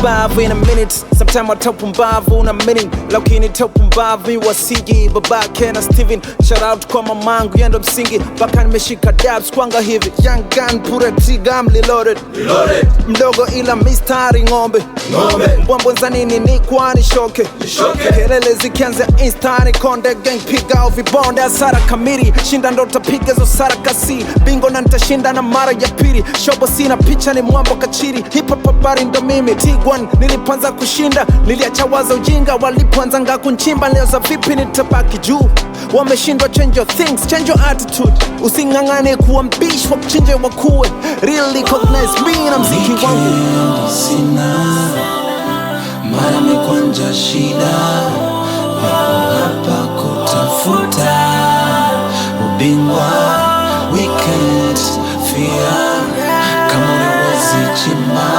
bavu in a minute. Sometime watopu mbavu na meaning. Lakini topu mbavu wasiji babake na Steven. Shout out kwa mamangu yendo msingi. Baka nimeshika dabs kwanga hivi. Young gun pure tiga mliloaded. Mdogo ila mistari ngombe. Mbwambo za nini ni kwani shoke. Kelele zikianza instani konde. Gang piga au vibonde asara kamiri. Shinda ndo tapiga zo sara kasi. Bingo na nitashinda na mara ya pili. Shobo sina picha ni mwambo kachiri. Hip hop habari ndo mimi T1 nilipoanza kushinda. Niliacha waza ujinga walipoanza nga kunchimba. Leo za vipi nitabaki juu. Wameshindwa change your things, change your attitude. Usingangane kuwa mbishi wakuchinje wakuwe. Real recognize me na mziki wangu. Sina mara mikwanja shida. Niko hapa kutafuta ubingwa. We can't fear kama unawezi chima.